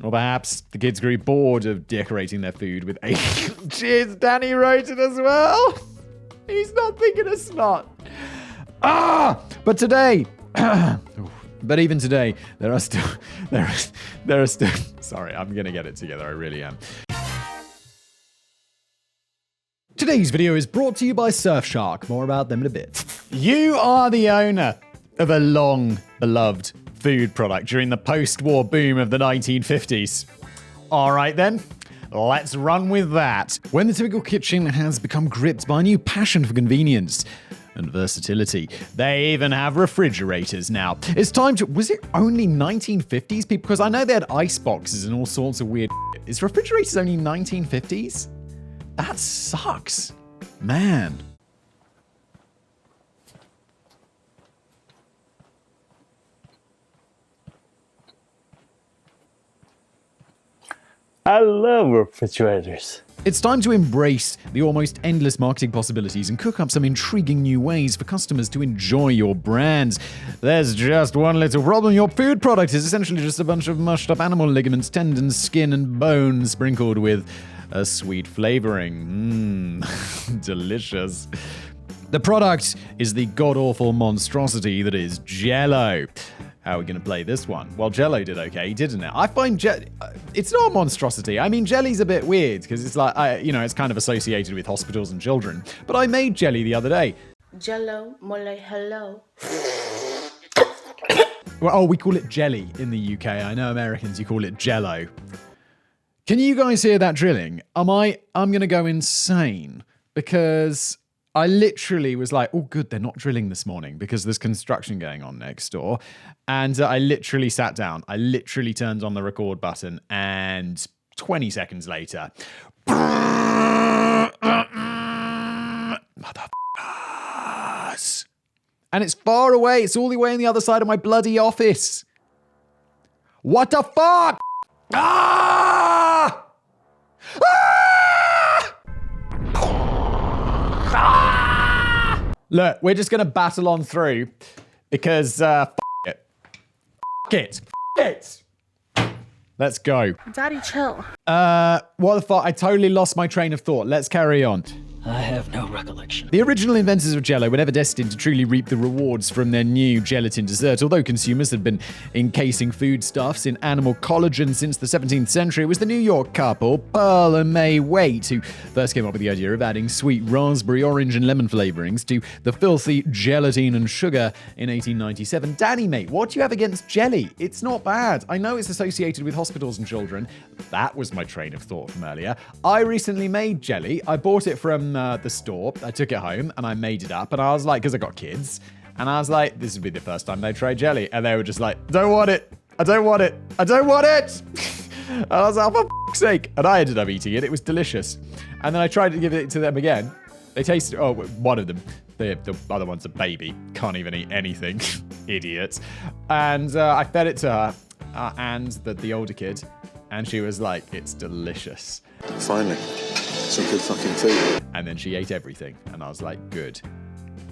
Or perhaps the kids grew bored of decorating their food with alien. Cheers, Danny wrote it as well. He's not thinking of snot. But today, but even today, there are still, sorry, I'm going to get it together. I really am. Today's video is brought to you by Surfshark. More about them in a bit. You are the owner of a long-beloved food product during the post-war boom of the 1950s. All right then, let's run with that. When the typical kitchen has become gripped by a new passion for convenience and versatility, they even have refrigerators now. It's time to... Was it only 1950s? Because I know they had ice boxes and all sorts of weird... Is refrigerators only 1950s? That sucks. Man. I love refrigerators. It's time to embrace the almost endless marketing possibilities and cook up some intriguing new ways for customers to enjoy your brands. There's just one little problem. Your food product is essentially just a bunch of mushed up animal ligaments, tendons, skin, and bones sprinkled with a sweet flavoring. Delicious. The product is the god-awful monstrosity that is Jell-O. How are we going to play this one? Well, Jell-O did okay, didn't it? I find it's not a monstrosity. I mean, jelly's a bit weird because it's like, it's kind of associated with hospitals and children. But I made jelly the other day. Jell-O, more like hello. Well, we call it jelly in the UK. I know Americans, you call it Jell-O. Can you guys hear that drilling? I'm going to go insane because I literally was like, oh, good, they're not drilling this morning because there's construction going on next door. And I literally sat down. I literally turned on the record button and 20 seconds later, motherfuckers. And it's far away. It's all the way on the other side of my bloody office. What the fuck? Ah! Ah! Look, we're just going to battle on through because f*** it. F*** it. F*** it. Let's go. Daddy, chill. What the fuck? I totally lost my train of thought. Let's carry on. I have no recollection. The original inventors of Jell-O were never destined to truly reap the rewards from their new gelatin dessert. Although consumers had been encasing foodstuffs in animal collagen since the 17th century, it was the New York couple, Pearl and May Waite, who first came up with the idea of adding sweet raspberry, orange, and lemon flavorings to the filthy gelatine and sugar in 1897. Danny, mate, what do you have against jelly? It's not bad. I know it's associated with hospitals and children. That was my train of thought from earlier. I recently made jelly. I bought it from the store. I took it home and I made it up, and I was like, because I got kids, and I was like, this would be the first time they tried jelly, and they were just like, don't want it, I don't want it, I don't want it. And I was like, for fuck's sake, and I ended up eating it. It was delicious. And then I tried to give it to them again. They tasted, one of them, the other one's a baby, can't even eat anything. Idiots. And I fed it to her and the older kid, and she was like, it's delicious. Finally, some good fucking food. And then she ate everything, and I was like, good.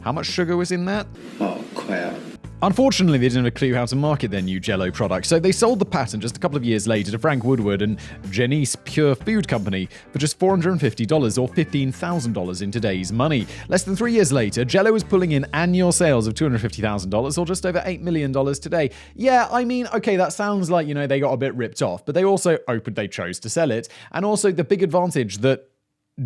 How much sugar was in that? Oh, crap. Unfortunately, they didn't have a clue how to market their new Jell-O product, so they sold the patent just a couple of years later to Frank Woodward and Janice Pure Food Company for just $450 or $15,000 in today's money. Less than 3 years later, Jell-O was pulling in annual sales of $250,000 or just over $8 million today. Yeah, I mean, okay, that sounds like, they got a bit ripped off, but they chose to sell it. And also the big advantage that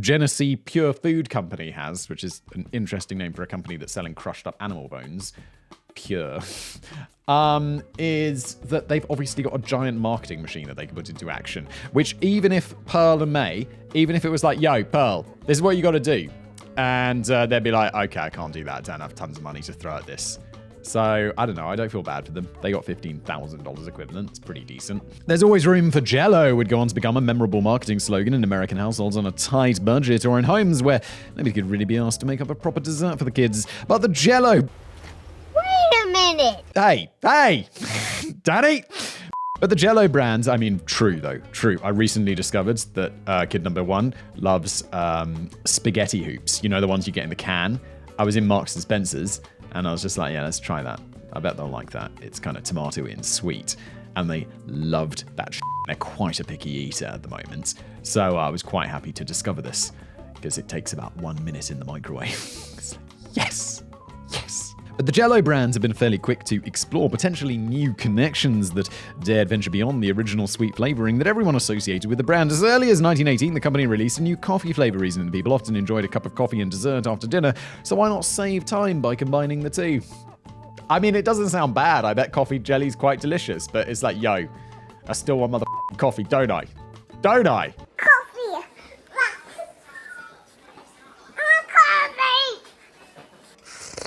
Genesee Pure Food Company has, which is an interesting name for a company that's selling crushed up animal bones, Pure, is that they've obviously got a giant marketing machine that they can put into action, which even if Pearl and May, even if it was like, yo, Pearl, this is what you got to do, and they'd be like, okay, I can't do that, I don't have tons of money to throw at this. So, I don't know, I don't feel bad for them. They got $15,000 equivalent. It's pretty decent. There's always room for Jell-O would go on to become a memorable marketing slogan in American households on a tight budget or in homes where nobody could really be asked to make up a proper dessert for the kids. But the Jell-O... Wait a minute! Hey! Danny! But the Jell-O brand, true. I recently discovered that kid number one loves spaghetti hoops. You know, the ones you get in the can? I was in Marks & Spencer's, and I was just like, yeah, let's try that. I bet they'll like that. It's kind of tomatoey and sweet. And they loved that shit. They're quite a picky eater at the moment, so I was quite happy to discover this, because it takes about 1 minute in the microwave. Yes! Yes! But the Jell-O brands have been fairly quick to explore potentially new connections that dared venture beyond the original sweet flavoring that everyone associated with the brand. As early as 1918, the company released a new coffee flavor reason that people often enjoyed a cup of coffee and dessert after dinner, so why not save time by combining the two? I mean, it doesn't sound bad. I bet coffee jelly's quite delicious, but it's like, yo, I still want motherfucking coffee, don't I? Don't I? Coffee. Coffee.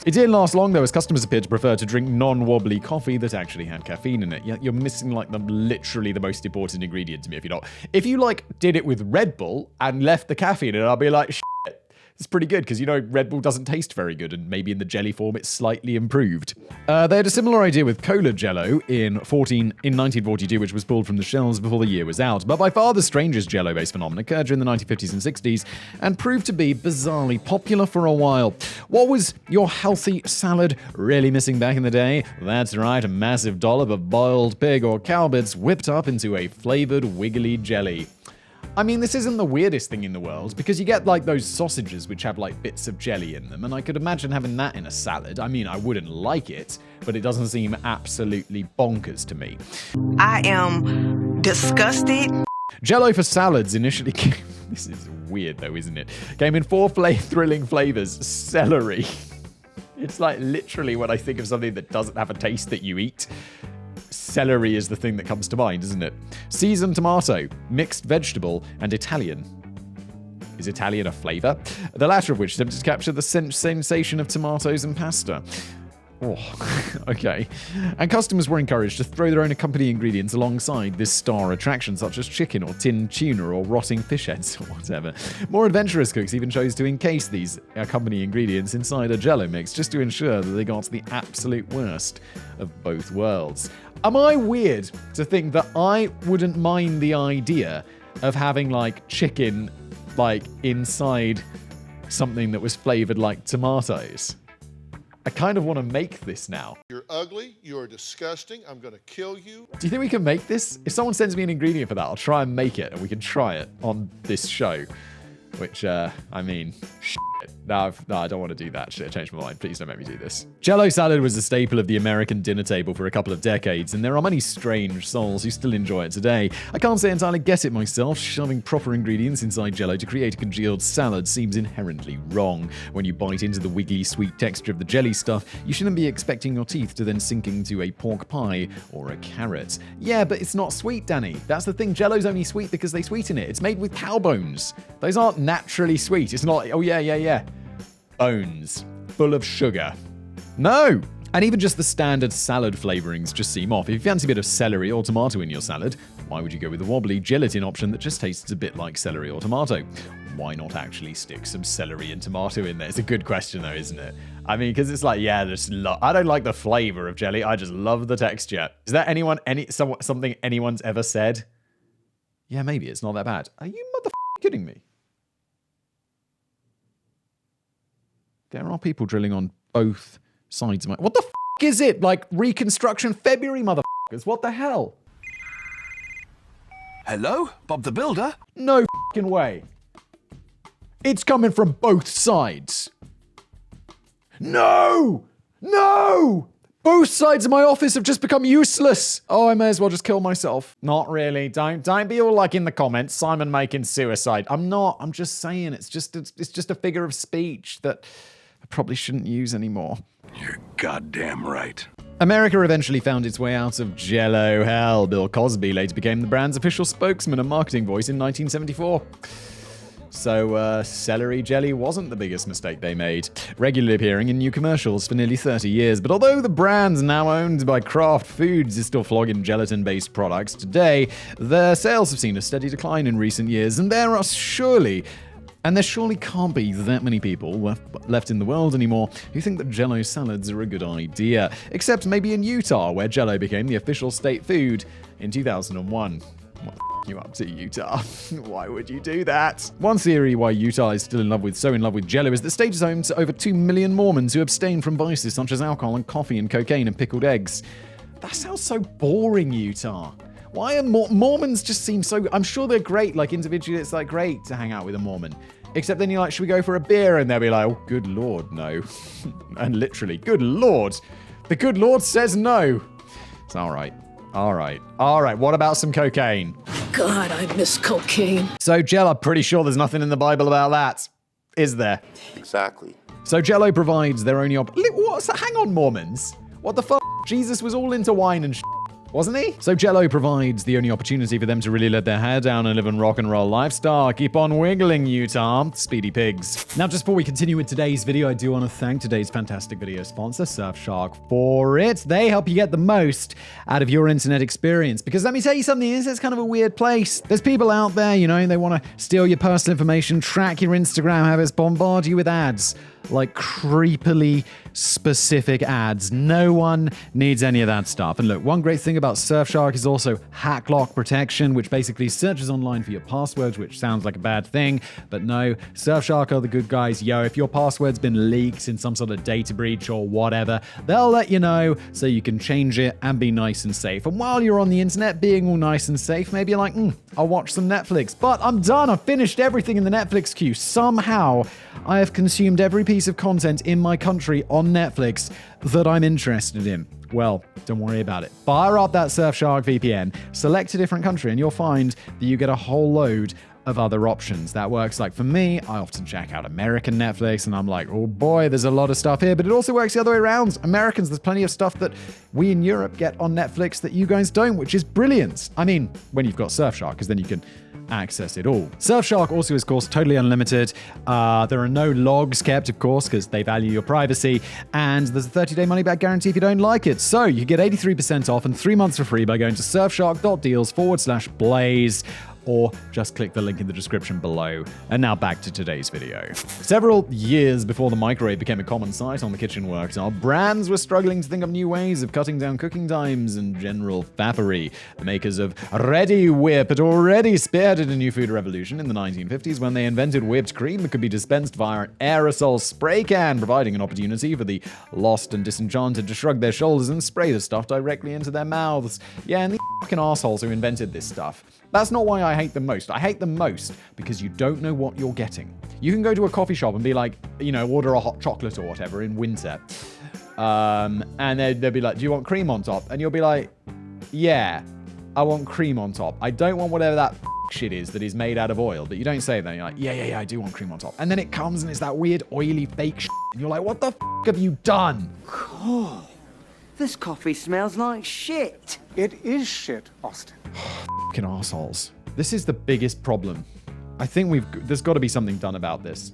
It didn't last long, though, as customers appeared to prefer to drink non-wobbly coffee that actually had caffeine in it. You're missing, like, literally the most important ingredient to me if you're not. If you, like, did it with Red Bull and left the caffeine in it, I'll be like, shit. It's pretty good, because, you know, Red Bull doesn't taste very good, and maybe in the jelly form it's slightly improved. They had a similar idea with Cola Jell-O in 1942, which was pulled from the shelves before the year was out. But by far the strangest Jell-O-based phenomenon occurred during the 1950s and 60s, and proved to be bizarrely popular for a while. What was your healthy salad really missing back in the day? That's right, a massive dollop of boiled pig or cow bits whipped up into a flavored wiggly jelly. I mean, this isn't the weirdest thing in the world, because you get, like, those sausages which have, like, bits of jelly in them, and I could imagine having that in a salad. I mean, I wouldn't like it, but it doesn't seem absolutely bonkers to me. I am disgusted. Jell-O for salads initially came... This is weird, though, isn't it? Came in 4 thrilling flavors. Celery. It's like literally when I think of something that doesn't have a taste that you eat, celery is the thing that comes to mind, isn't it? Seasoned tomato, mixed vegetable, and Italian. Is Italian a flavor? The latter of which attempted to capture the sensation of tomatoes and pasta. Oh, okay. And customers were encouraged to throw their own accompanying ingredients alongside this star attraction, such as chicken or tinned tuna or rotting fish heads or whatever. More adventurous cooks even chose to encase these accompanying ingredients inside a Jell-O mix just to ensure that they got the absolute worst of both worlds. Am I weird to think that I wouldn't mind the idea of having, like, chicken, like, inside something that was flavored like tomatoes? I kind of want to make this now. You're ugly, you're disgusting, I'm gonna kill you. Do you think we can make this? If someone sends me an ingredient for that, I'll try and make it, and we can try it on this show. Which, I mean, shit. No, I don't want to do that shit. I changed my mind. Please don't make me do this. Jell-O salad was a staple of the American dinner table for a couple of decades, and there are many strange souls who still enjoy it today. I can't say entirely get it myself. Shoving proper ingredients inside Jell-O to create a congealed salad seems inherently wrong. When you bite into the wiggly sweet texture of the jelly stuff, you shouldn't be expecting your teeth to then sink into a pork pie or a carrot. Yeah, but it's not sweet, Danny. That's the thing. Jell-O's only sweet because they sweeten it. It's made with cow bones. Those aren't naturally sweet. It's not like, oh yeah. Bones. Full of sugar. No! And even just the standard salad flavorings just seem off. If you fancy a bit of celery or tomato in your salad, why would you go with the wobbly gelatin option that just tastes a bit like celery or tomato? Why not actually stick some celery and tomato in there? It's a good question though, isn't it? I mean, because it's like, yeah, I don't like the flavor of jelly. I just love the texture. Is that something anyone's ever said? Yeah, maybe. It's not that bad. Are you kidding me? There are people drilling on both sides of my... What the is it? Like Reconstruction February, motherfuckers? What the hell? Hello? Bob the Builder? No way. It's coming from both sides. No! Both sides of my office have just become useless. Oh, I may as well just kill myself. Not really. Don't be all like in the comments, Simon making suicide. I'm not. I'm just saying it's just a figure of speech that I probably shouldn't use anymore. You're goddamn right. America eventually found its way out of Jell-O hell. Bill Cosby later became the brand's official spokesman and marketing voice in 1974. So, celery jelly wasn't the biggest mistake they made, regularly appearing in new commercials for nearly 30 years. But although the brand now owned by Kraft Foods is still flogging gelatin-based products today, their sales have seen a steady decline in recent years, and there surely can't be that many people left in the world anymore who think that Jell-O salads are a good idea, except maybe in Utah, where Jell-O became the official state food in 2001. What the f*** you up to, Utah? Why would you do that? One theory why Utah is still so in love with Jell-O is the state is home to over 2 million Mormons who abstain from vices such as alcohol and coffee and cocaine and pickled eggs. That sounds so boring, Utah. Why are Mormons just seem so... I'm sure they're great. Like, individually, it's, like, great to hang out with a Mormon. Except then you're like, should we go for a beer? And they'll be like, oh, good Lord, no. And literally, good Lord. The good Lord says no. It's all right. All right. All right. What about some cocaine? God, I miss cocaine. So, Jell, I'm pretty sure there's nothing in the Bible about that. Is there? Exactly. So, Jell-O provides their only What's that? Hang on, Mormons. What the fuck? Jesus was all into wine and wasn't he? So Jell-O provides the only opportunity for them to really let their hair down and live a rock and roll lifestyle. Keep on wiggling, Utah. Speedy pigs. Now, just before we continue with today's video, I do want to thank today's fantastic video sponsor, Surfshark, for it. They help you get the most out of your internet experience. Because let me tell you something, the internet's kind of a weird place. There's people out there, you know, they want to steal your personal information, track your Instagram habits, bombard you with ads. Like creepily specific ads. No one needs any of that stuff. And look, one great thing about Surfshark is also hack lock protection, which basically searches online for your passwords, which sounds like a bad thing, but no, Surfshark are the good guys. Yo, if your password's been leaked in some sort of data breach or whatever, they'll let you know so you can change it and be nice and safe. And while you're on the internet being all nice and safe, maybe you're like, I'll watch some Netflix, but I'm done. I've finished everything in the Netflix queue. Somehow I have consumed every piece of content in my country on Netflix that I'm interested in. Well, don't worry about it. Fire up that Surfshark VPN, select a different country, and you'll find that you get a whole load of other options. That works. Like for me, I often check out American Netflix and I'm like, oh boy, there's a lot of stuff here, but it also works the other way around. Americans, there's plenty of stuff that we in Europe get on Netflix that you guys don't, which is brilliant. I mean, when you've got Surfshark, because then you can access it all. Surfshark also is, of course, totally unlimited. There are no logs kept, of course, because they value your privacy, and there's a 30-day money-back guarantee if you don't like it. So you get 83% off and 3 months for free by going to surfshark.deals/blaze, or just click the link in the description below. And now back to today's video. Several years before the microwave became a common sight on the kitchen worktop, brands were struggling to think of new ways of cutting down cooking times and general fappery. The makers of Ready Whip had already spearheaded a new food revolution in the 1950s when they invented whipped cream that could be dispensed via an aerosol spray can, providing an opportunity for the lost and disenchanted to shrug their shoulders and spray the stuff directly into their mouths. Yeah, and the fucking assholes who invented this stuff. That's not why I hate them most. I hate them most because you don't know what you're getting. You can go to a coffee shop and be like, you know, order a hot chocolate or whatever in winter. And they'll be like, do you want cream on top? And you'll be like, yeah, I want cream on top. I don't want whatever that shit is that is made out of oil. But you don't say that. You're like, yeah, I do want cream on top. And then it comes and it's that weird oily fake shit. And you're like, what the have you done? Oh, this coffee smells like shit. It is shit, Austin. Fucking assholes. This is the biggest problem. I think there's got to be something done about this.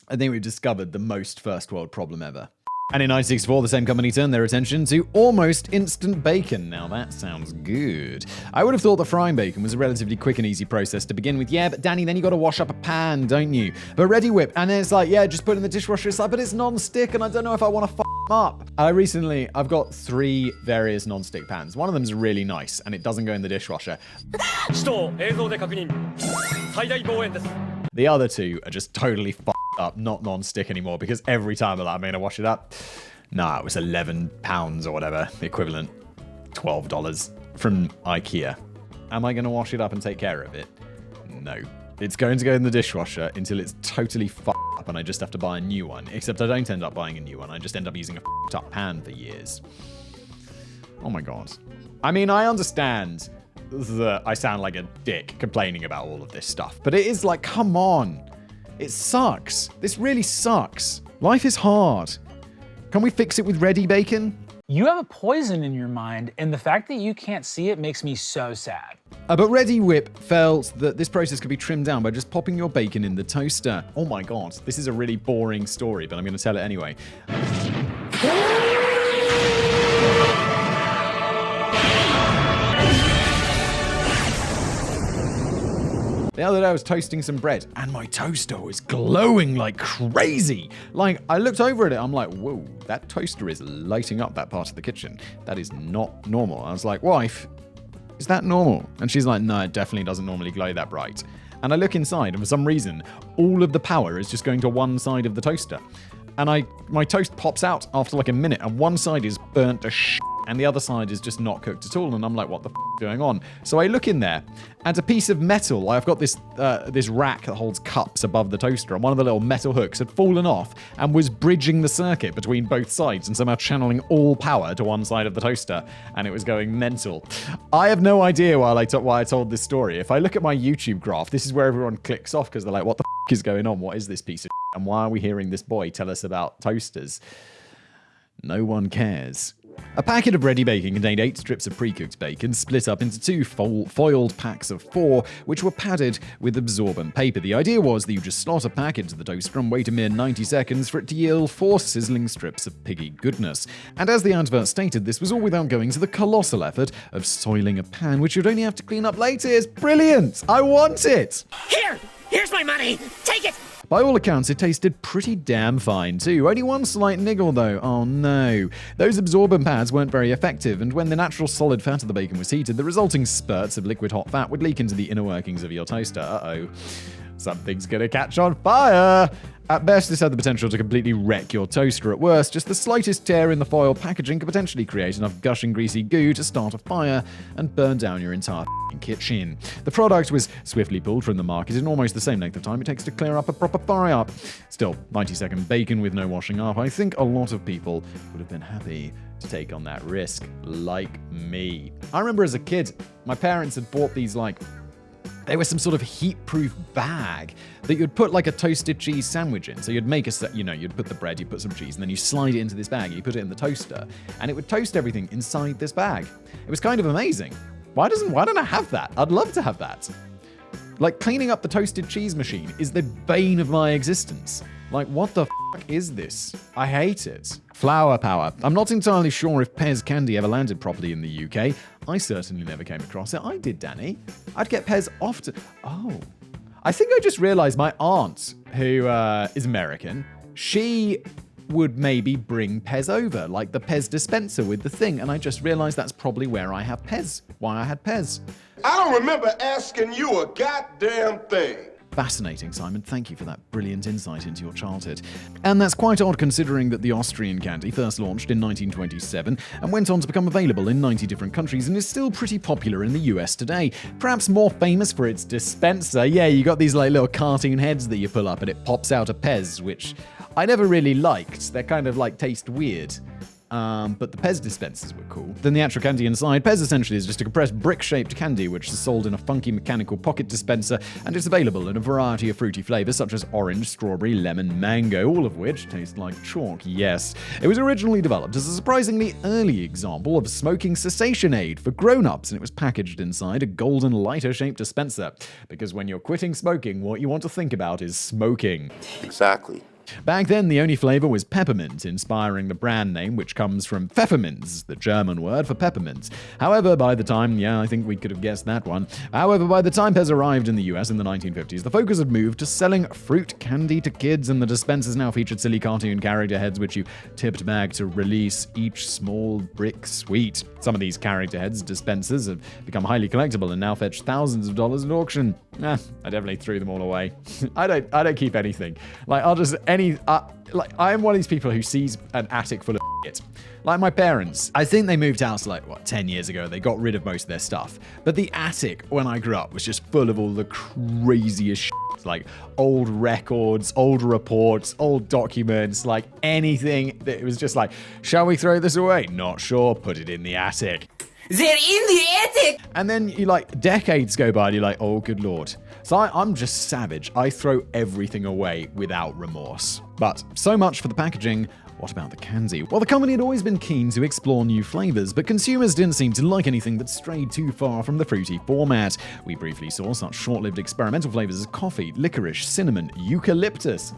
I think we've discovered the most first world problem ever. And in 1964, the same company turned their attention to almost instant bacon. Now that sounds good. I would have thought that frying bacon was a relatively quick and easy process to begin with. Yeah, but Danny, then you got to wash up a pan, don't you? But Ready Whip, and then it's like, yeah, just put it in the dishwasher. It's like, but it's non-stick, and I don't know if I want to fuck them up. I've got 3 various non-stick pans. One of them's really nice, and it doesn't go in the dishwasher. The other 2 are just totally fucked up, not non-stick anymore, because every time I'm like, I'm going to wash it up. Nah, it was £11 or whatever, the equivalent, $12 from IKEA. Am I going to wash it up and take care of it? No. It's going to go in the dishwasher until it's totally fucked up and I just have to buy a new one. Except I don't end up buying a new one. I just end up using a fucked up pan for years. Oh my God. I mean, I understand that I sound like a dick complaining about all of this stuff, but it is like, come on. It sucks. This really sucks. Life is hard. Can we fix it with Ready Bacon? You have a poison in your mind, and the fact that you can't see it makes me so sad. But Ready Whip felt that this process could be trimmed down by just popping your bacon in the toaster. Oh my God, this is a really boring story, but I'm going to tell it anyway. The other day I was toasting some bread and my toaster was glowing like crazy. Like, I looked over at it, I'm like, whoa, that toaster is lighting up that part of the kitchen. That is not normal. I was like, wife, is that normal? And she's like, no, it definitely doesn't normally glow that bright. And I look inside and for some reason, all of the power is just going to one side of the toaster. And my toast pops out after like a minute and one side is burnt to shit. and the other side is just not cooked at all, and I'm like, what the f*** is going on? So I look in there, and a piece of metal, I've got this this rack that holds cups above the toaster, and one of the little metal hooks had fallen off and was bridging the circuit between both sides and somehow channeling all power to one side of the toaster, and it was going mental. I have no idea why I told this story. If I look at my YouTube graph, this is where everyone clicks off because they're like, what the f*** is going on? What is this piece of shit? And why are we hearing this boy tell us about toasters? No one cares. A packet of ready bacon contained 8 strips of pre-cooked bacon, split up into 2 foiled packs of 4, which were padded with absorbent paper. The idea was that you just slot a pack into the toaster and wait a mere 90 seconds for it to yield 4 sizzling strips of piggy goodness. And as the advert stated, this was all without going to the colossal effort of soiling a pan, which you'd only have to clean up later. It's brilliant! I want it! Here's my money! Take it! By all accounts, it tasted pretty damn fine too. Only one slight niggle though. Oh no. Those absorbent pads weren't very effective, and when the natural solid fat of the bacon was heated, the resulting spurts of liquid hot fat would leak into the inner workings of your toaster. Uh-oh. Something's gonna catch on fire! At best, this had the potential to completely wreck your toaster. At worst, just the slightest tear in the foil packaging could potentially create enough gushing greasy goo to start a fire and burn down your entire kitchen. The product was swiftly pulled from the market in almost the same length of time it takes to clear up a proper fire. Still, 90-second bacon with no washing up. I think a lot of people would have been happy to take on that risk, like me. I remember as a kid, my parents had bought these they were some sort of heat-proof bag that you'd put like a toasted cheese sandwich in. So you'd make you'd put the bread, you put some cheese, and then you slide it into this bag, and you put it in the toaster, and it would toast everything inside this bag. It was kind of amazing. Why don't I have that? I'd love to have that. Like, cleaning up the toasted cheese machine is the bane of my existence. Like, what the f*** is this? I hate it. Flower power. I'm not entirely sure if Pez candy ever landed properly in the UK. I certainly never came across it. I did, Danny. I'd get Pez often. Oh. I think I just realized my aunt, who is American, she would maybe bring Pez over, like the Pez dispenser with the thing, and I just realized that's probably where I have Pez, why I had Pez. I don't remember asking you a goddamn thing. Fascinating, Simon. Thank you for that brilliant insight into your childhood. And that's quite odd considering that the Austrian candy first launched in 1927 and went on to become available in 90 different countries and is still pretty popular in the US today. Perhaps more famous for its dispenser. Yeah, you got these little cartoon heads that you pull up and it pops out a Pez, which I never really liked. They're kind of taste weird. But the Pez dispensers were cool. Then the actual candy inside. Pez essentially is just a compressed brick-shaped candy which is sold in a funky mechanical pocket dispenser, and it's available in a variety of fruity flavors such as orange, strawberry, lemon, mango, all of which taste like chalk. Yes, it was originally developed as a surprisingly early example of smoking cessation aid for grown-ups, and it was packaged inside a golden lighter-shaped dispenser. Because when you're quitting smoking, what you want to think about is smoking. Exactly. Back then, the only flavor was peppermint, inspiring the brand name, which comes from Pfefferminz, the German word for peppermint. However, by the time, I think we could have guessed that one. However, by the time Pez arrived in the US in the 1950s, the focus had moved to selling fruit candy to kids, and the dispensers now featured silly cartoon character heads which you tipped back to release each small brick sweet. Some of these character heads dispensers have become highly collectible and now fetch thousands of dollars at auction. I definitely threw them all away. I don't keep anything. I'm one of these people who sees an attic full of shit. Like my parents, I think they moved house 10 years ago. They got rid of most of their stuff. But the attic, when I grew up, was just full of all the craziest shit. Like old records, old reports, old documents, anything that it was just shall we throw this away? Not sure, put it in the attic. They're in the attic! And then decades go by and you're like, oh, good lord. So I'm just savage. I throw everything away without remorse. But so much for the packaging. What about the candy? Well, the company had always been keen to explore new flavors, but consumers didn't seem to like anything that strayed too far from the fruity format. We briefly saw such short-lived experimental flavors as coffee, licorice, cinnamon, eucalyptus.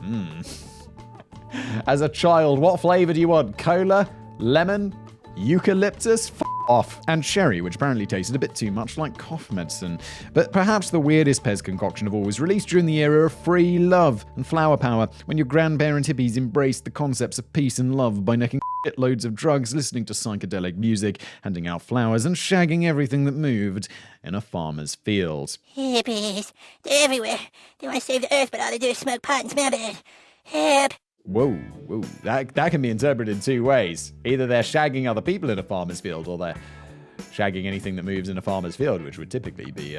As a child, what flavor do you want? Cola? Lemon? Eucalyptus? Off. And cherry, which apparently tasted a bit too much like cough medicine. But perhaps the weirdest Pez concoction of all was released during the era of free love and flower power, when your grandparent hippies embraced the concepts of peace and love by necking shitloads of drugs, listening to psychedelic music, handing out flowers, and shagging everything that moved in a farmer's field. Hippies. They're everywhere. They want to save the earth, but all they do is smoke pot and smell bad. Help. Whoa. That can be interpreted two ways. Either they're shagging other people in a farmer's field, or they're shagging anything that moves in a farmer's field, which would typically be,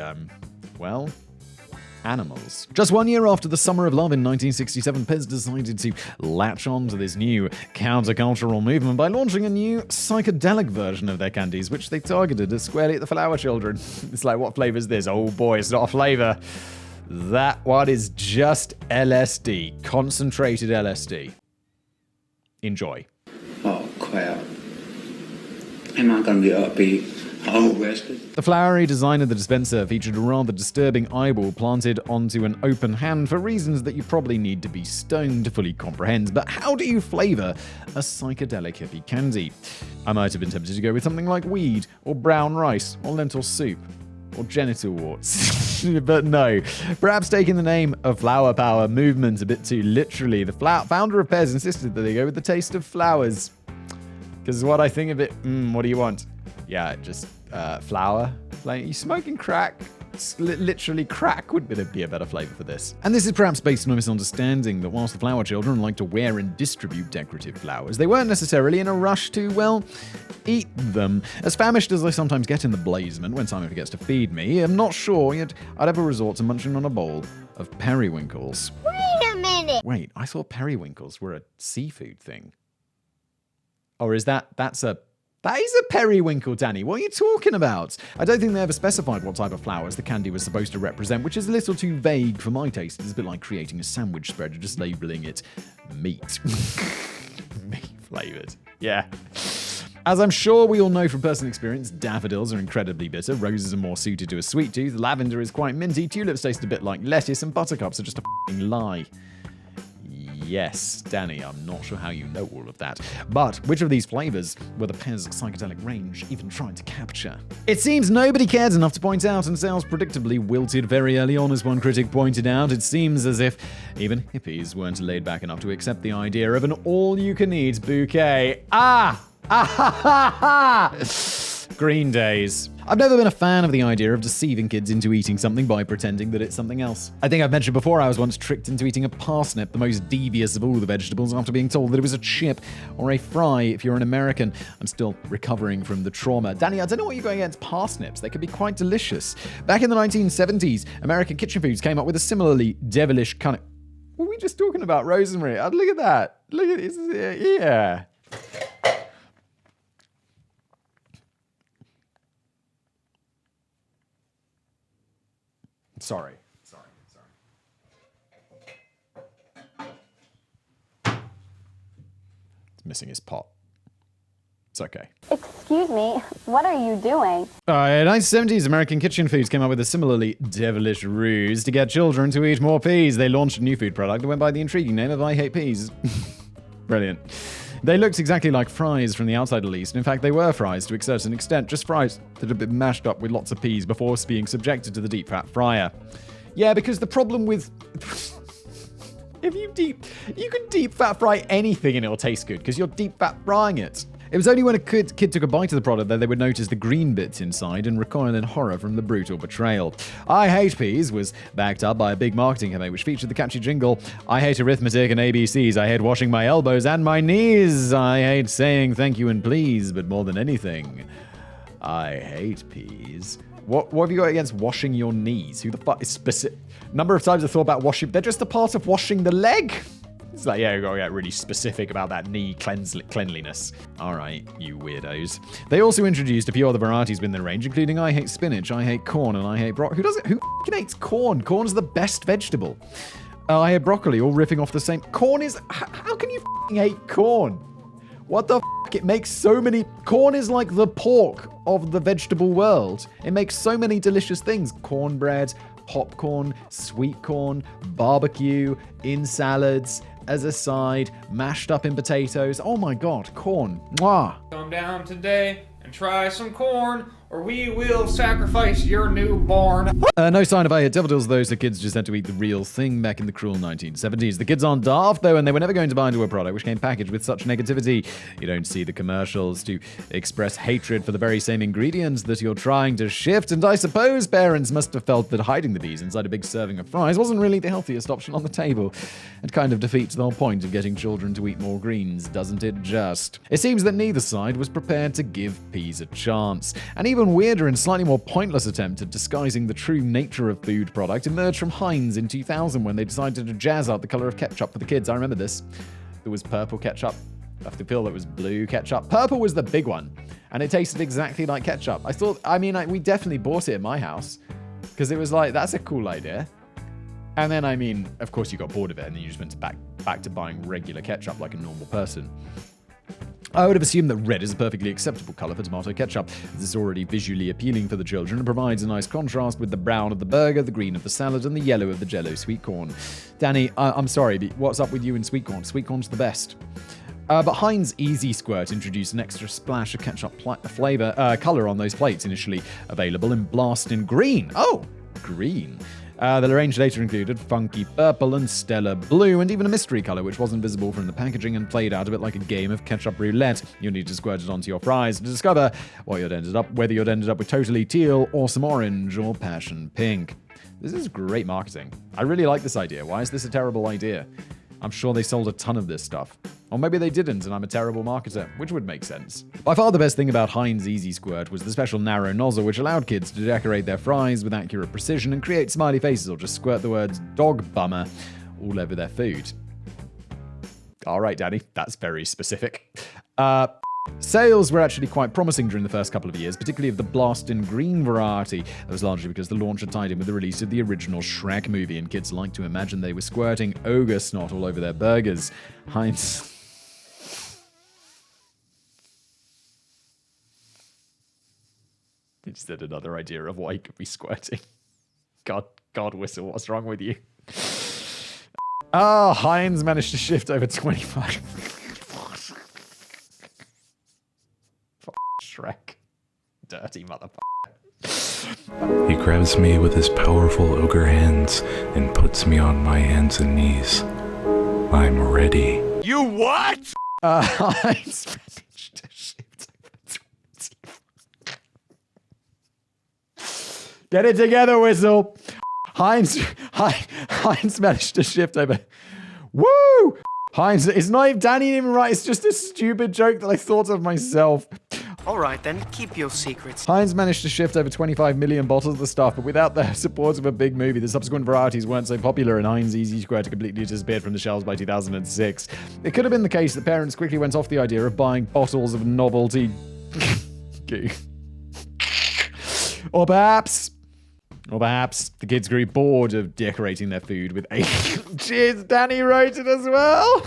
animals. Just 1 year after the Summer of Love in 1967, Pez decided to latch on to this new countercultural movement by launching a new psychedelic version of their candies, which they targeted squarely at the flower children. It's like, what flavor is this? Oh boy, it's not a flavor. That one is just LSD. Concentrated LSD. Enjoy. Oh, crap. Am I going to be upbeat? Arrested? The flowery design of the dispenser featured a rather disturbing eyeball planted onto an open hand for reasons that you probably need to be stoned to fully comprehend. But how do you flavor a psychedelic hippie candy? I might have been tempted to go with something like weed, or brown rice, or lentil soup, or genital warts. But no. Perhaps taking the name of Flower Power movement a bit too literally, the founder of Pez insisted that they go with the taste of flowers. Because what I think of it, what do you want? Yeah, just flour. Like, you smoking crack? Literally, crack would be a better flavor for this. And this is perhaps based on a misunderstanding that whilst the flower children like to wear and distribute decorative flowers, they weren't necessarily in a rush to, well, eat them. As famished as I sometimes get in the blazement when Simon forgets to feed me, I'm not sure yet I'd ever resort to munching on a bowl of periwinkles. Wait a minute. Wait, I thought periwinkles were a seafood thing. Or is that is a periwinkle, Danny. What are you talking about? I don't think they ever specified what type of flowers the candy was supposed to represent, which is a little too vague for my taste. It's a bit like creating a sandwich spread and just labeling it meat. Meat flavored. Yeah. As I'm sure we all know from personal experience, daffodils are incredibly bitter, roses are more suited to a sweet tooth, lavender is quite minty, tulips taste a bit like lettuce, and buttercups are just a f***ing lie. Yes, Danny, I'm not sure how you know all of that. But which of these flavors were the Pez psychedelic range even trying to capture? It seems nobody cared enough to point out, and sales predictably wilted very early on, as one critic pointed out. It seems as if even hippies weren't laid back enough to accept the idea of an all-you-can-eat bouquet. Green days. I've never been a fan of the idea of deceiving kids into eating something by pretending that it's something else. I think I've mentioned before I was once tricked into eating a parsnip, the most devious of all the vegetables, after being told that it was a chip or a fry if you're an American. I'm still recovering from the trauma. Danny, I don't know what you're going against parsnips. They could be quite delicious. Back in the 1970s, American Kitchen Foods came up with a similarly devilish kind of... Were we just talking about rosemary? Look at that. Look at this. Yeah. Sorry. It's missing his pot. It's okay. Excuse me, what are you doing? In the 1970s, American Kitchen Foods came up with a similarly devilish ruse to get children to eat more peas. They launched a new food product that went by the intriguing name of I Hate Peas. Brilliant. They looked exactly like fries from the outside at least. In fact, they were fries to a certain extent, just fries that had been mashed up with lots of peas before being subjected to the deep fat fryer. Yeah, because the problem with... you can deep fat fry anything and it'll taste good because you're deep fat frying it. It was only when a kid took a bite of the product that they would notice the green bits inside and recoil in horror from the brutal betrayal. I Hate Peas was backed up by a big marketing campaign which featured the catchy jingle, I hate arithmetic and ABCs, I hate washing my elbows and my knees, I hate saying thank you and please, but more than anything, I hate peas. What have you got against washing your knees? Who the fuck is specific? Number of times I thought about washing, they're just a part of washing the leg. It's like, yeah, you gotta get really specific about that knee cleanliness. All right, you weirdos. They also introduced a few other varieties within the range, including I hate spinach, I hate corn, and I hate broccoli. Who f***ing hates corn? Corn's the best vegetable. I hate broccoli, all riffing off the same. Corn is... How can you f***ing hate corn? What the f***? It makes so many... Corn is like the pork of the vegetable world. It makes so many delicious things. Cornbread, popcorn, sweet corn, barbecue, in salads, as a side, mashed up in potatoes. Oh my god, corn. Mwah. Come down today and try some corn. or we will sacrifice your newborn. No sign of I hate daffodils, though, so kids just had to eat the real thing back in the cruel 1970s. The kids aren't daft, though, and they were never going to buy into a product which came packaged with such negativity. You don't see the commercials to express hatred for the very same ingredients that you're trying to shift, and I suppose parents must have felt that hiding the bees inside a big serving of fries wasn't really the healthiest option on the table. It kind of defeats the whole point of getting children to eat more greens, doesn't it just? It seems that neither side was prepared to give peas a chance. An even weirder and slightly more pointless attempt at disguising the true nature of food product emerged from Heinz in 2000 when they decided to jazz up the color of ketchup for the kids. I remember this. There was purple ketchup. I feel it was blue ketchup. Purple was the big one, and it tasted exactly like ketchup. We definitely bought it at my house because it was like, that's a cool idea. And then, of course you got bored of it, and then you just went back to buying regular ketchup like a normal person. I would have assumed that red is a perfectly acceptable color for tomato ketchup. This is already visually appealing for the children and provides a nice contrast with the brown of the burger, the green of the salad, and the yellow of the Jell-O sweet corn. Danny, I'm sorry, but what's up with you and sweet corn? Sweet corn's the best. But Heinz EZ Squirt introduced an extra splash of ketchup color on those plates, initially available in blasting green. Oh, green. The range later included funky purple and stellar blue, and even a mystery color which wasn't visible from the packaging and played out a bit like a game of ketchup roulette. You need to squirt it onto your fries to discover whether you'd ended up with totally teal, awesome orange, or passion pink. This is great marketing. I really like this idea. Why is this a terrible idea? I'm sure they sold a ton of this stuff. Or maybe they didn't, and I'm a terrible marketer, which would make sense. By far the best thing about Heinz EZ Squirt was the special narrow nozzle which allowed kids to decorate their fries with accurate precision and create smiley faces or just squirt the words dog bummer all over their food. Alright, Danny, that's very specific. Sales were actually quite promising during the first couple of years, particularly of the blasting green variety. That was largely because the launch had tied in with the release of the original Shrek movie, and kids liked to imagine they were squirting ogre snot all over their burgers. Heinz... It's just another idea of what he could be squirting. God whistle, what's wrong with you? Heinz managed to shift over 25... Shrek. Dirty motherfucker. He grabs me with his powerful ogre hands and puts me on my hands and knees. I'm ready. You what? Heinz managed to shift over 25. Get it together, Whistle. Heinz managed to shift over. Woo! Heinz, it's not even Danny even right. It's just a stupid joke that I thought of myself. All right, then, keep your secrets. Heinz managed to shift over 25 million bottles of the stuff, but without the support of a big movie, the subsequent varieties weren't so popular, and Heinz EZ Squirt completely disappeared from the shelves by 2006. It could have been the case that parents quickly went off the idea of buying bottles of novelty goo. Or perhaps the kids grew bored of decorating their food with a... Cheers, Danny wrote it as well.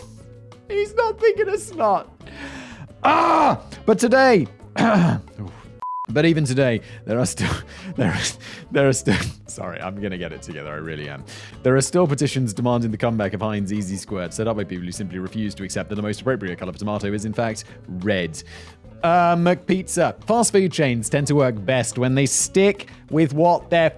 He's not thinking of snot. But today... But even today, there are still... Sorry, I'm going to get it together, I really am. There are still petitions demanding the comeback of Heinz EZ Squirt, set up by people who simply refuse to accept that the most appropriate color for tomato is, in fact, red. McPizza. Fast food chains tend to work best when they stick with what they're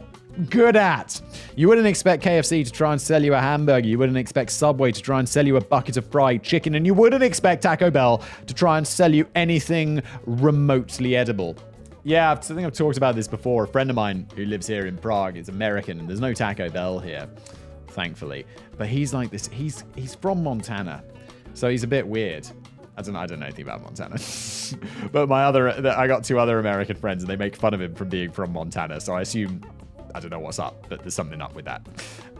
good at. You wouldn't expect KFC to try and sell you a hamburger. You wouldn't expect Subway to try and sell you a bucket of fried chicken. And you wouldn't expect Taco Bell to try and sell you anything remotely edible. Yeah, I think I've talked about this before. A friend of mine who lives here in Prague is American, and there's no Taco Bell here, thankfully. But he's like this. He's from Montana, so he's a bit weird. I don't know anything about Montana. But I got two other American friends, and they make fun of him from being from Montana. So I assume, I don't know what's up, but there's something up with that.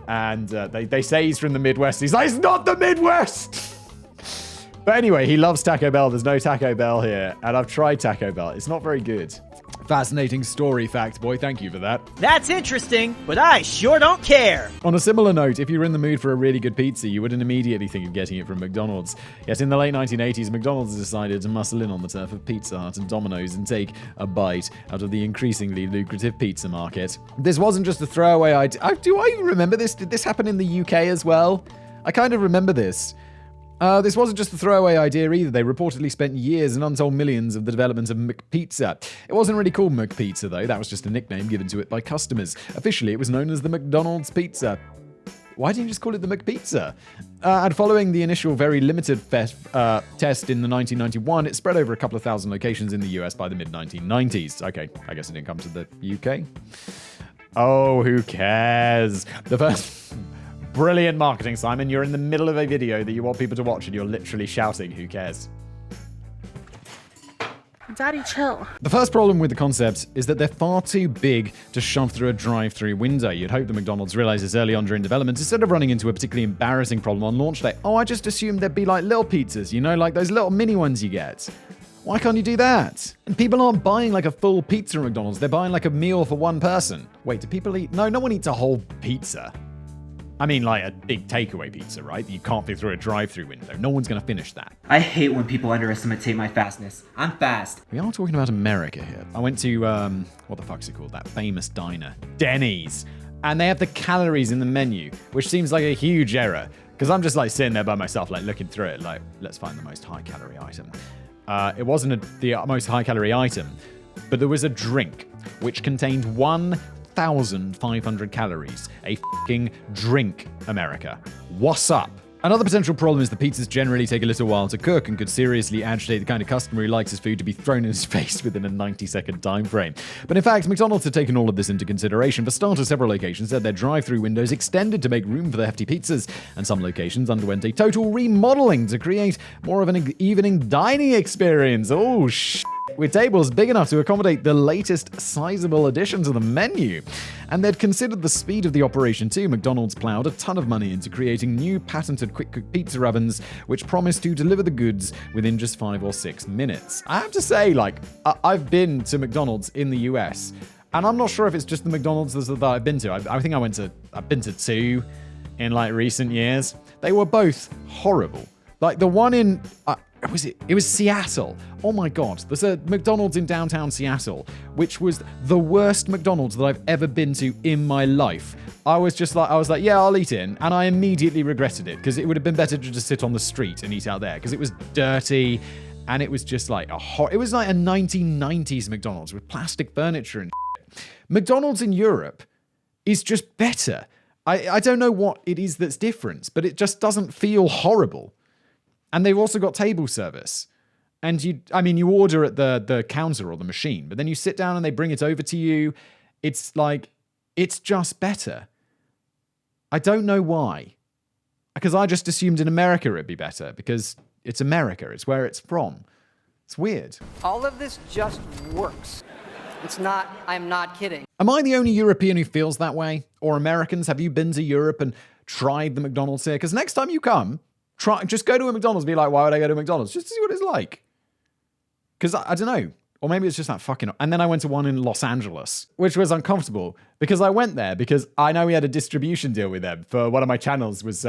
And they say he's from the Midwest. He's like, it's not the Midwest! But anyway, he loves Taco Bell. There's no Taco Bell here. And I've tried Taco Bell. It's not very good. Fascinating story fact, boy. Thank you for that. That's interesting, but I sure don't care. On a similar note, if you were in the mood for a really good pizza, you wouldn't immediately think of getting it from McDonald's. Yet in the late 1980s, McDonald's decided to muscle in on the turf of Pizza Hut and Domino's and take a bite out of the increasingly lucrative pizza market. This wasn't just a throwaway idea. Do I remember this? Did this happen in the UK as well? I kind of remember this. This wasn't just a throwaway idea either. They reportedly spent years and untold millions of the development of McPizza. It wasn't really called McPizza though, that was just a nickname given to it by customers. Officially, it was known as the McDonald's Pizza. Why didn't you just call it the McPizza? And following the initial very limited test in the 1991, it spread over a couple of thousand locations in the US by the mid-1990s. Okay, I guess it didn't come to the UK. Oh, who cares? The first... Brilliant marketing, Simon. You're in the middle of a video that you want people to watch and you're literally shouting, who cares? Daddy, chill. The first problem with the concept is that they're far too big to shove through a drive-through window. You'd hope the McDonald's realized this early on during development instead of running into a particularly embarrassing problem on launch day. Oh, I just assumed there'd be like little pizzas, you know, like those little mini ones you get. Why can't you do that? And people aren't buying like a full pizza at McDonald's. They're buying like a meal for one person. Wait, do people eat? No one eats a whole pizza. I mean, like a big takeaway pizza, right? You can't fit through a drive-through window. No one's going to finish that. I hate when people underestimate my fastness. I'm fast. We are talking about America here. I went to, what the fuck's it called? That famous diner. Denny's. And they have the calories in the menu, which seems like a huge error. Because I'm just like sitting there by myself, like looking through it, like, let's find the most high-calorie item. It wasn't the most high-calorie item, but there was a drink, which contained 1,500 calories. A fucking drink, America. What's up? Another potential problem is the pizzas generally take a little while to cook and could seriously agitate the kind of customer who likes his food to be thrown in his face within a 90-second time frame. But in fact, McDonald's had taken all of this into consideration. For starters, several locations had their drive-thru windows extended to make room for the hefty pizzas, and some locations underwent a total remodeling to create more of an evening dining experience. Oh, shit. With tables big enough to accommodate the latest sizable addition to the menu. And they'd considered the speed of the operation too. McDonald's plowed a ton of money into creating new patented quick-cook pizza ovens, which promised to deliver the goods within just 5 or 6 minutes. I have to say, like, I've been to McDonald's in the US, and I'm not sure if it's just the McDonald's that I've been to. I think I've been to 2 in, like, recent years. They were both horrible. Like, the one in... It was Seattle. Oh my God. There's a McDonald's in downtown Seattle, which was the worst McDonald's that I've ever been to in my life. I was like, yeah, I'll eat in. And I immediately regretted it because it would have been better to just sit on the street and eat out there because it was dirty and it was just like it was like a 1990s McDonald's with plastic furniture and shit. McDonald's in Europe is just better. I don't know what it is that's different, but it just doesn't feel horrible. And they've also got table service. And you order at the counter or the machine, but then you sit down and they bring it over to you. It's like, it's just better. I don't know why. Because I just assumed in America it'd be better, because it's America. It's where it's from. It's weird. All of this just works. It's not, I'm not kidding. Am I the only European who feels that way? Or Americans, have you been to Europe and tried the McDonald's here? Because next time you come, just go to a McDonald's and be like, why would I go to McDonald's? Just to see what it's like. Because I don't know. Or maybe it's just that fucking... And then I went to one in Los Angeles, which was uncomfortable because I went there because I know we had a distribution deal with them for one of my channels was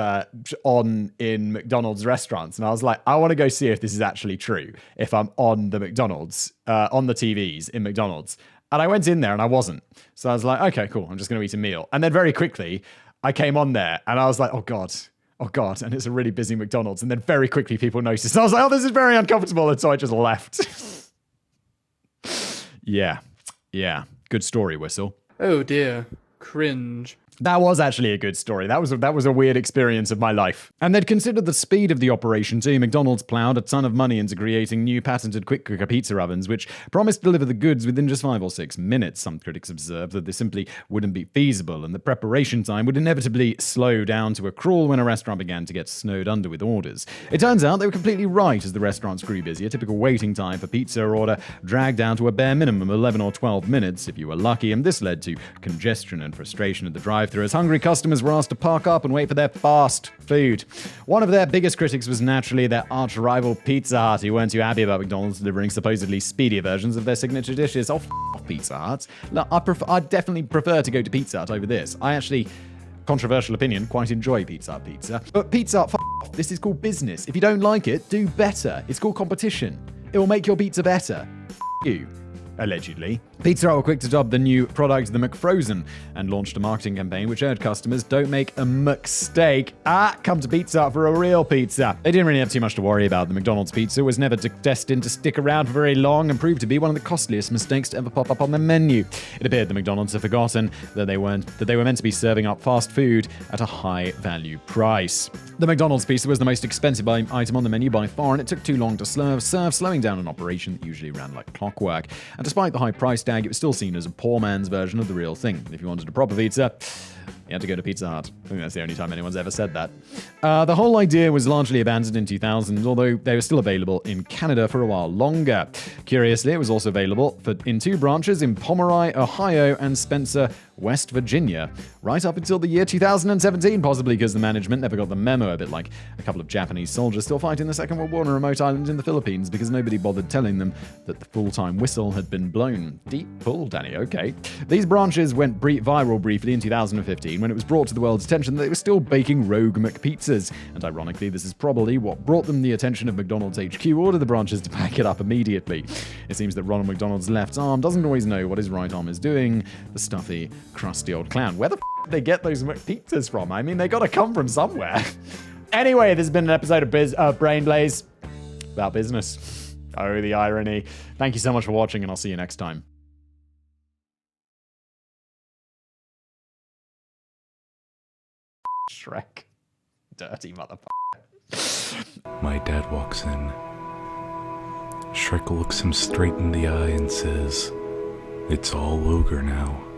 on in McDonald's restaurants. And I was like, I want to go see if this is actually true. If I'm on the McDonald's, on the TVs in McDonald's. And I went in there and I wasn't. So I was like, okay, cool. I'm just going to eat a meal. And then very quickly, I came on there and I was like, oh God, and it's a really busy McDonald's. And then very quickly people noticed. And I was like, oh, this is very uncomfortable. And so I just left. Yeah. Good story, Whistle. Oh dear. Cringe. That was actually a good story. That was a weird experience of my life. And they'd considered the speed of the operation too. McDonald's plowed a ton of money into creating new patented quick cooker pizza ovens, which promised to deliver the goods within just 5 or 6 minutes. Some critics observed that this simply wouldn't be feasible, and the preparation time would inevitably slow down to a crawl when a restaurant began to get snowed under with orders. It turns out they were completely right as the restaurants grew busy. A typical waiting time for pizza order dragged down to a bare minimum of 11 or 12 minutes if you were lucky, and this led to congestion and frustration at the drive-thru as hungry customers were asked to park up and wait for their fast food. One of their biggest critics was naturally their arch-rival Pizza Hut, who weren't too happy about McDonald's delivering supposedly speedier versions of their signature dishes. Oh, off Pizza Hut. Look, I definitely prefer to go to Pizza Hut over this. I actually, controversial opinion, quite enjoy Pizza Hut pizza. But Pizza Hut, off. This is called business. If you don't like it, do better. It's called competition. It will make your pizza better. You. allegedly. Pizza Hut were quick to dub the new product the McFrozen and launched a marketing campaign which urged customers, don't make a McSteak. Come to Pizza Hut for a real pizza. They didn't really have too much to worry about. The McDonald's pizza was never destined to stick around for very long and proved to be one of the costliest mistakes to ever pop up on the menu. It appeared the McDonald's had forgotten that they were meant to be serving up fast food at a high value price. The McDonald's pizza was the most expensive item on the menu by far, and it took too long to serve, slowing down an operation that usually ran like clockwork. And despite the high price tag, it was still seen as a poor man's version of the real thing. If you wanted a proper pizza, you had to go to Pizza Hut. I think that's the only time anyone's ever said that. The whole idea was largely abandoned in 2000, although they were still available in Canada for a while longer. Curiously, it was also available in 2 branches in Pomeroy, Ohio, and Spencer, West Virginia, right up until the year 2017, possibly because the management never got the memo, a bit like a couple of Japanese soldiers still fighting the Second World War on a remote island in the Philippines because nobody bothered telling them that the full-time whistle had been blown. Deep pull, Danny, okay. These branches went viral briefly in 2015 when it was brought to the world's attention that they were still baking rogue McPizzas, and ironically, this is probably what brought them the attention of McDonald's HQ or the branches to pack it up immediately. It seems that Ronald McDonald's left arm doesn't always know what his right arm is doing, the stuffy, crusty old clown. Where the did they get those McPizzas from? I mean, they gotta come from somewhere. Anyway, this has been an episode of Brain Blaze about business. Oh, the irony. Thank you so much for watching, and I'll see you next time. Shrek. Dirty motherfucker. My dad walks in. Shrek looks him straight in the eye and says, "It's all ogre now."